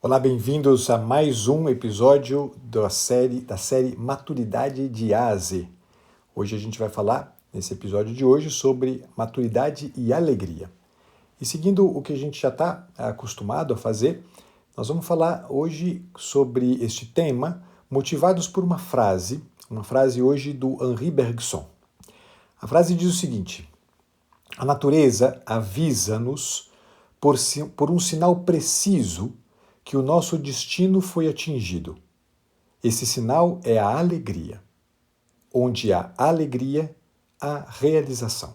Olá, bem-vindos a mais um episódio da série Maturidade de A a Z. Hoje a gente vai falar, nesse episódio de hoje, sobre maturidade e alegria. E seguindo o que a gente já está acostumado a fazer, nós vamos falar hoje sobre este tema, motivados por uma frase hoje do Henri Bergson. A frase diz o seguinte: a natureza avisa-nos por um sinal preciso que o nosso destino foi atingido. Esse sinal é a alegria. Onde há alegria, há realização.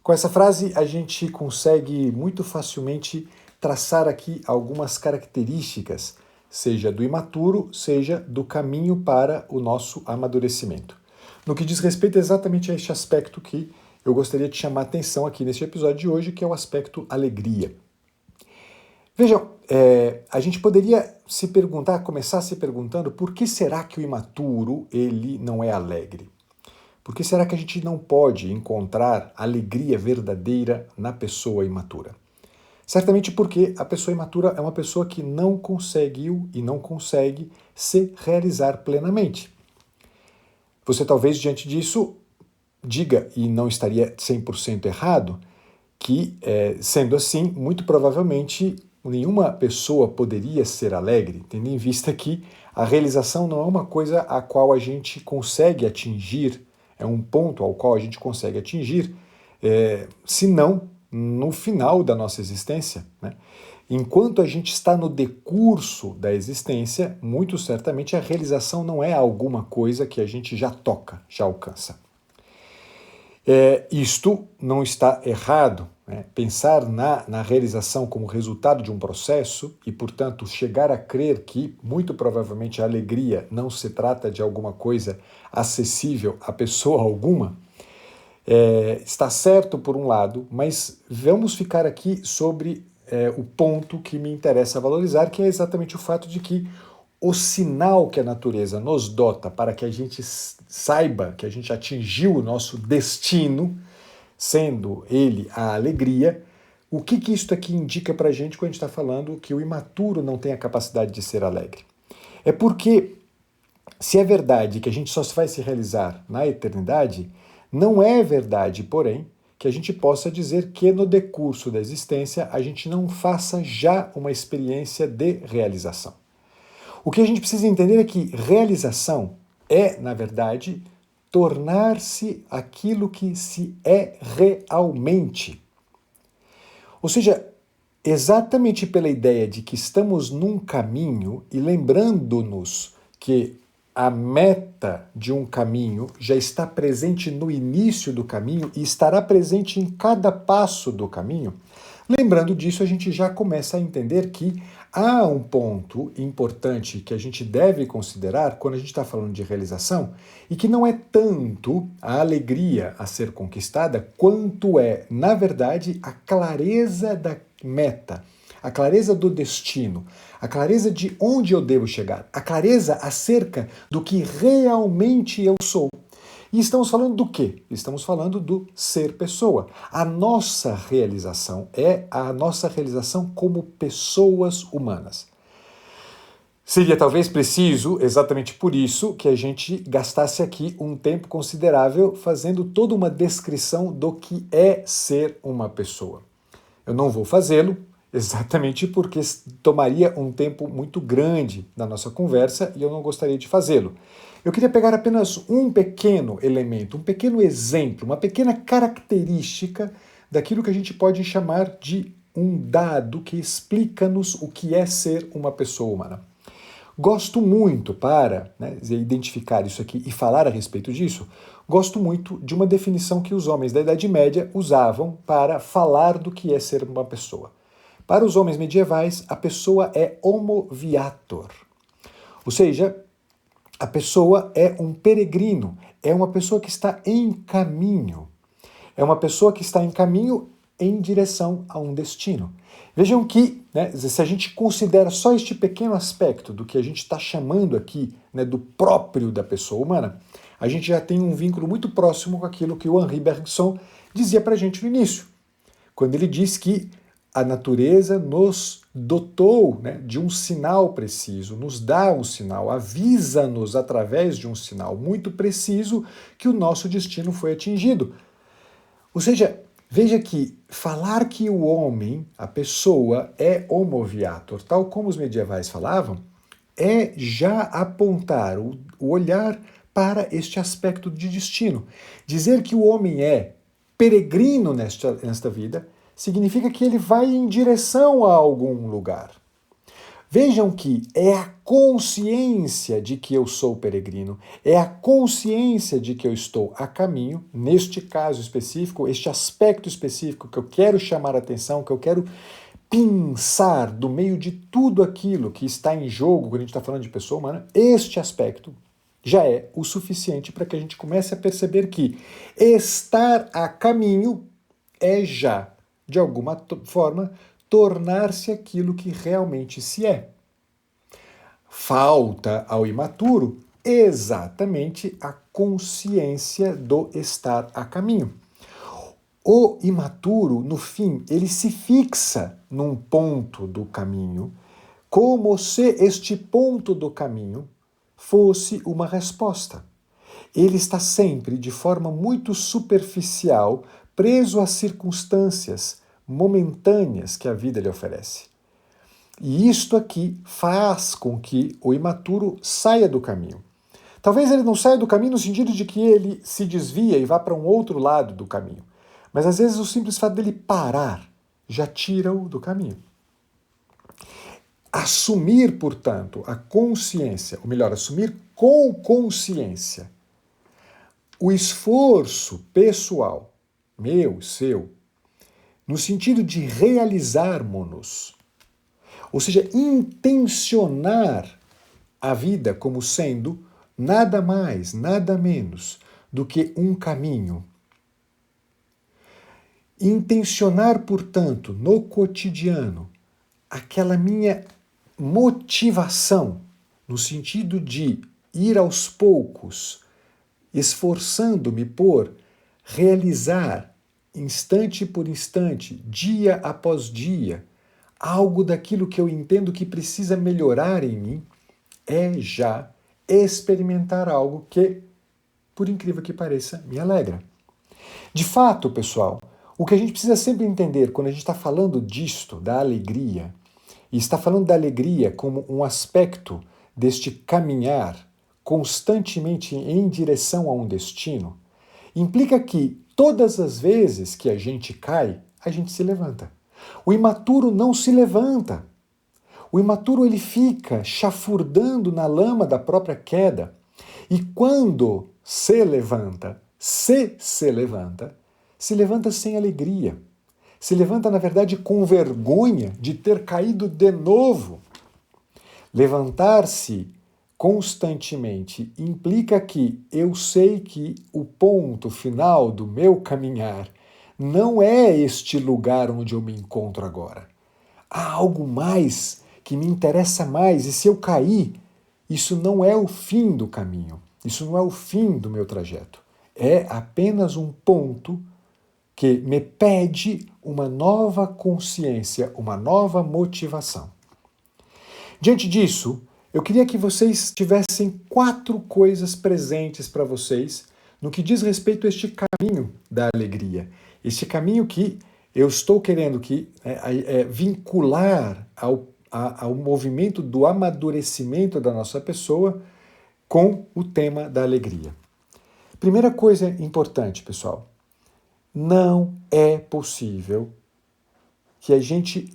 Com essa frase, a gente consegue muito facilmente traçar aqui algumas características, seja do imaturo, seja do caminho para o nosso amadurecimento. No que diz respeito exatamente a este aspecto que eu gostaria de chamar a atenção aqui neste episódio de hoje, que é o aspecto alegria. Vejam, a gente poderia começar se perguntando por que será que o imaturo ele não é alegre? Por que será que a gente não pode encontrar alegria verdadeira na pessoa imatura? Certamente porque a pessoa imatura é uma pessoa que não conseguiu e não consegue se realizar plenamente. Você talvez diante disso diga, e não estaria 100% errado, que sendo assim, muito provavelmente nenhuma pessoa poderia ser alegre, tendo em vista que a realização não é uma coisa a qual a gente consegue atingir, é um ponto ao qual a gente consegue atingir, senão no final da nossa existência, né? Enquanto a gente está no decurso da existência, muito certamente a realização não é alguma coisa que a gente já toca, já alcança. Isto não está errado, né? Pensar na realização como resultado de um processo e, portanto, chegar a crer que, muito provavelmente, a alegria não se trata de alguma coisa acessível a pessoa alguma, está certo por um lado, mas vamos ficar aqui sobre o ponto que me interessa valorizar, que é exatamente o fato de que o sinal que a natureza nos dota para que a gente saiba que a gente atingiu o nosso destino, sendo ele a alegria, o que isso aqui indica para a gente quando a gente está falando que o imaturo não tem a capacidade de ser alegre? É porque, se é verdade que a gente só vai se realizar na eternidade, não é verdade, porém, que a gente possa dizer que no decurso da existência a gente não faça já uma experiência de realização. O que a gente precisa entender é que realização é, na verdade, tornar-se aquilo que se é realmente. Ou seja, exatamente pela ideia de que estamos num caminho e lembrando-nos que a meta de um caminho já está presente no início do caminho e estará presente em cada passo do caminho. Lembrando disso, a gente já começa a entender que há um ponto importante que a gente deve considerar quando a gente está falando de realização e que não é tanto a alegria a ser conquistada, quanto é, na verdade, a clareza da meta, a clareza do destino, a clareza de onde eu devo chegar, a clareza acerca do que realmente eu sou. E estamos falando do quê? Estamos falando do ser pessoa. A nossa realização é a nossa realização como pessoas humanas. Seria talvez preciso, exatamente por isso, que a gente gastasse aqui um tempo considerável fazendo toda uma descrição do que é ser uma pessoa. Eu não vou fazê-lo, exatamente porque tomaria um tempo muito grande na nossa conversa e eu não gostaria de fazê-lo. Eu queria pegar apenas um pequeno elemento, um pequeno exemplo, uma pequena característica daquilo que a gente pode chamar de um dado que explica-nos o que é ser uma pessoa humana. Gosto muito, para identificar isso aqui e falar a respeito disso, gosto muito de uma definição que os homens da Idade Média usavam para falar do que é ser uma pessoa. Para os homens medievais, a pessoa é homo viator, ou seja, a pessoa é um peregrino, é uma pessoa que está em caminho. É uma pessoa que está em caminho em direção a um destino. Vejam que, se a gente considera só este pequeno aspecto do que a gente está chamando aqui, do próprio da pessoa humana, a gente já tem um vínculo muito próximo com aquilo que o Henri Bergson dizia para a gente no início, quando ele diz que a natureza nos dotou, né, de um sinal preciso, nos dá um sinal, avisa-nos através de um sinal muito preciso que o nosso destino foi atingido. Ou seja, veja que falar que o homem, a pessoa, é homo viator, tal como os medievais falavam, é já apontar o olhar para este aspecto de destino. Dizer que o homem é peregrino nesta vida significa que ele vai em direção a algum lugar. Vejam que é a consciência de que eu sou peregrino, é a consciência de que eu estou a caminho, neste caso específico, este aspecto específico que eu quero chamar a atenção, que eu quero pensar do meio de tudo aquilo que está em jogo quando a gente está falando de pessoa humana, este aspecto já é o suficiente para que a gente comece a perceber que estar a caminho é já, de alguma forma, tornar-se aquilo que realmente se é. Falta ao imaturo exatamente a consciência do estar a caminho. O imaturo, no fim, ele se fixa num ponto do caminho, como se este ponto do caminho fosse uma resposta. Ele está sempre, de forma muito superficial, preso às circunstâncias momentâneas que a vida lhe oferece. E isto aqui faz com que o imaturo saia do caminho. Talvez ele não saia do caminho no sentido de que ele se desvia e vá para um outro lado do caminho. Mas às vezes o simples fato dele parar já tira-o do caminho. Assumir, portanto, a consciência, ou melhor, assumir com consciência o esforço pessoal, meu, seu, no sentido de realizarmos-nos, ou seja, intencionar a vida como sendo nada mais, nada menos do que um caminho. Intencionar, portanto, no cotidiano, aquela minha motivação, no sentido de ir aos poucos, esforçando-me por realizar, instante por instante, dia após dia, algo daquilo que eu entendo que precisa melhorar em mim, é já experimentar algo que, por incrível que pareça, me alegra. De fato, pessoal, o que a gente precisa sempre entender quando a gente está falando disto, da alegria, e está falando da alegria como um aspecto deste caminhar constantemente em direção a um destino, implica que todas as vezes que a gente cai, a gente se levanta. O imaturo não se levanta. O imaturo ele fica chafurdando na lama da própria queda. E quando se levanta, se levanta sem alegria. Se levanta, na verdade, com vergonha de ter caído de novo. Levantar-se constantemente implica que eu sei que o ponto final do meu caminhar não é este lugar onde eu me encontro agora. Há algo mais que me interessa mais, e se eu cair, isso não é o fim do caminho, isso não é o fim do meu trajeto. É apenas um ponto que me pede uma nova consciência, uma nova motivação. Diante disso, eu queria que vocês tivessem 4 coisas presentes para vocês no que diz respeito a este caminho da alegria. Este caminho que eu estou querendo vincular ao movimento do amadurecimento da nossa pessoa com o tema da alegria. Primeira coisa importante, pessoal, não é possível que a gente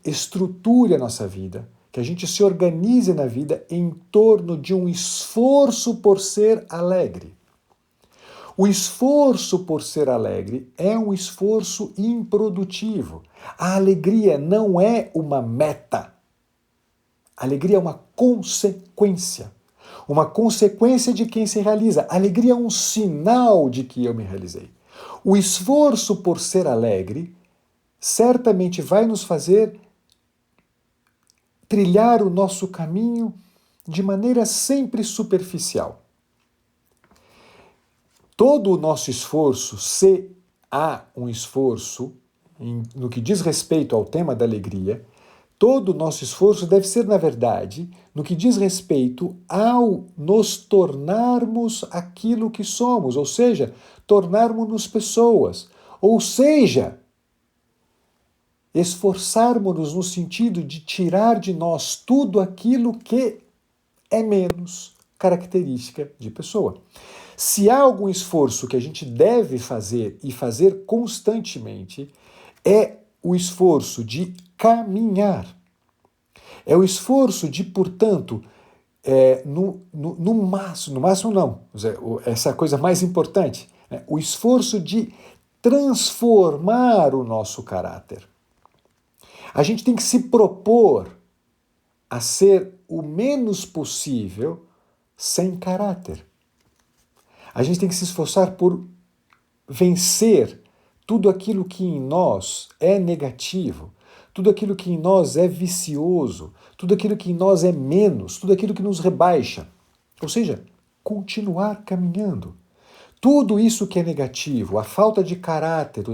estruture a nossa vida, que a gente se organize na vida em torno de um esforço por ser alegre. O esforço por ser alegre é um esforço improdutivo. A alegria não é uma meta. A alegria é uma consequência. Uma consequência de quem se realiza. A alegria é um sinal de que eu me realizei. O esforço por ser alegre certamente vai nos fazer trilhar o nosso caminho de maneira sempre superficial. Todo o nosso esforço, se há um esforço, no que diz respeito ao tema da alegria, todo o nosso esforço deve ser, na verdade, no que diz respeito ao nos tornarmos aquilo que somos, ou seja, tornarmos-nos pessoas, ou seja, esforçarmos-nos no sentido de tirar de nós tudo aquilo que é menos característica de pessoa. Se há algum esforço que a gente deve fazer e fazer constantemente, é o esforço de caminhar. É o esforço de, portanto, no máximo não, essa é a coisa mais importante, né? O esforço de transformar o nosso caráter. A gente tem que se propor a ser o menos possível sem caráter. A gente tem que se esforçar por vencer tudo aquilo que em nós é negativo, tudo aquilo que em nós é vicioso, tudo aquilo que em nós é menos, tudo aquilo que nos rebaixa. Ou seja, continuar caminhando. Tudo isso que é negativo, a falta de caráter,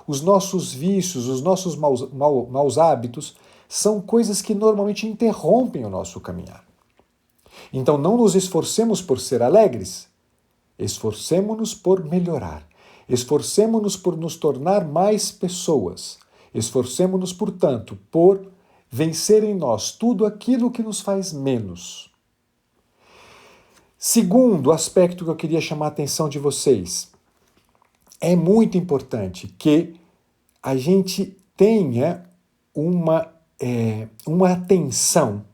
os nossos vícios, os nossos maus hábitos, são coisas que normalmente interrompem o nosso caminhar. Então não nos esforcemos por ser alegres, esforcemo-nos por melhorar, esforcemo-nos por nos tornar mais pessoas, esforcemo-nos, portanto, por vencer em nós tudo aquilo que nos faz menos. Segundo aspecto que eu queria chamar a atenção de vocês, é muito importante que a gente tenha uma atenção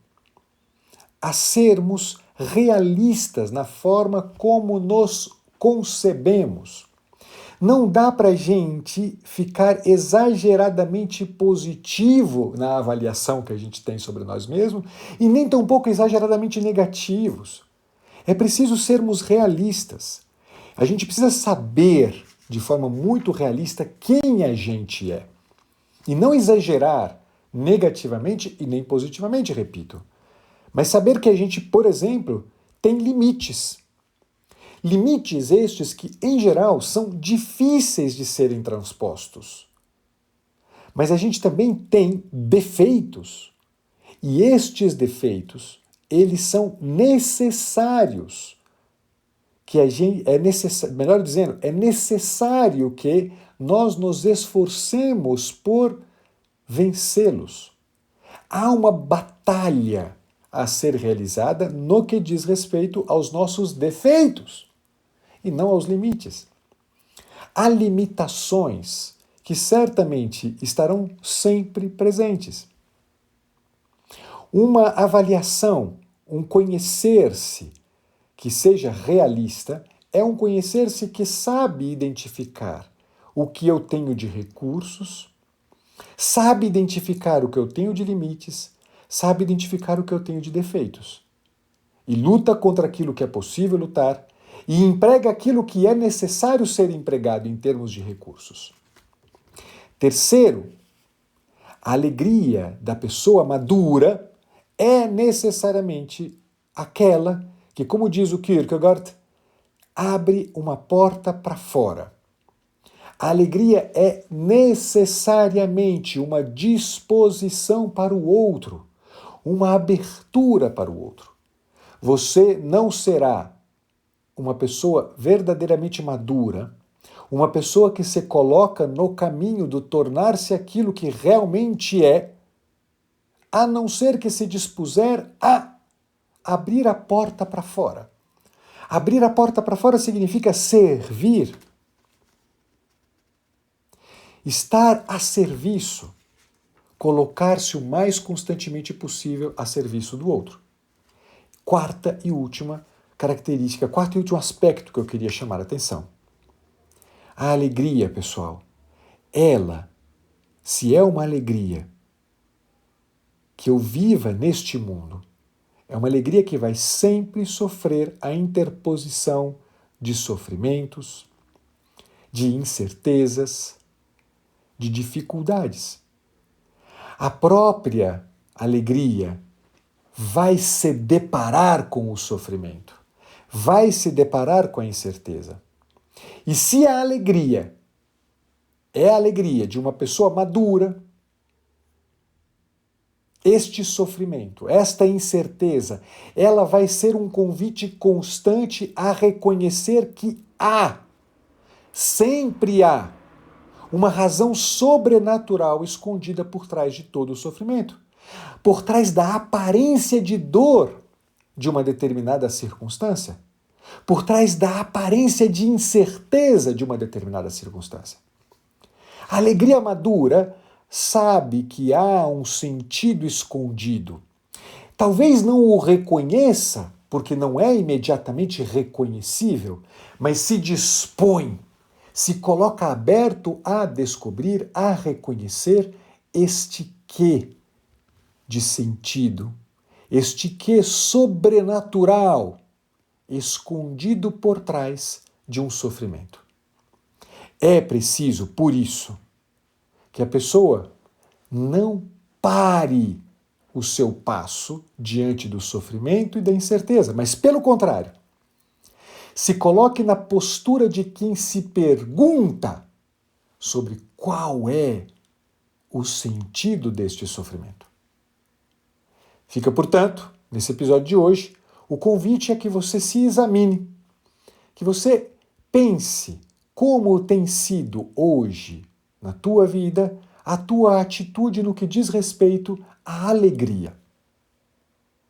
a sermos realistas na forma como nos concebemos. Não dá para a gente ficar exageradamente positivo na avaliação que a gente tem sobre nós mesmos e nem tampouco exageradamente negativos. É preciso sermos realistas. A gente precisa saber, de forma muito realista, quem a gente é. E não exagerar negativamente e nem positivamente, repito. Mas saber que a gente, por exemplo, tem limites. Limites estes que, em geral, são difíceis de serem transpostos. Mas a gente também tem defeitos. E estes defeitos, eles são necessários. Melhor dizendo, é necessário que nós nos esforcemos por vencê-los. Há uma batalha a ser realizada no que diz respeito aos nossos defeitos e não aos limites. Há limitações que certamente estarão sempre presentes. Uma avaliação, um conhecer-se que seja realista, é um conhecer-se que sabe identificar o que eu tenho de recursos, sabe identificar o que eu tenho de limites, sabe identificar o que eu tenho de defeitos. E luta contra aquilo que é possível lutar e emprega aquilo que é necessário ser empregado em termos de recursos. Terceiro, a alegria da pessoa madura é necessariamente aquela que, como diz o Kierkegaard, abre uma porta para fora. A alegria é necessariamente uma disposição para o outro, uma abertura para o outro. Você não será uma pessoa verdadeiramente madura, uma pessoa que se coloca no caminho do tornar-se aquilo que realmente é, a não ser que se dispuser a abrir a porta para fora. Abrir a porta para fora significa servir. Estar a serviço, colocar-se o mais constantemente possível a serviço do outro. Quarta e última característica, quarto e último aspecto que eu queria chamar a atenção. A alegria, pessoal, ela, se é uma alegria que eu viva neste mundo, é uma alegria que vai sempre sofrer a interposição de sofrimentos, de incertezas, de dificuldades. A própria alegria vai se deparar com o sofrimento, vai se deparar com a incerteza. E se a alegria é a alegria de uma pessoa madura, este sofrimento, esta incerteza, ela vai ser um convite constante a reconhecer que sempre há, uma razão sobrenatural escondida por trás de todo o sofrimento, por trás da aparência de dor de uma determinada circunstância, por trás da aparência de incerteza de uma determinada circunstância. A alegria madura sabe que há um sentido escondido. Talvez não o reconheça, porque não é imediatamente reconhecível, mas se dispõe, se coloca aberto a descobrir, a reconhecer este quê de sentido, este quê sobrenatural, escondido por trás de um sofrimento. É preciso, por isso, que a pessoa não pare o seu passo diante do sofrimento e da incerteza, mas, pelo contrário, se coloque na postura de quem se pergunta sobre qual é o sentido deste sofrimento. Fica, portanto, nesse episódio de hoje, o convite é que você se examine, que você pense como tem sido hoje, na tua vida, a tua atitude no que diz respeito à alegria.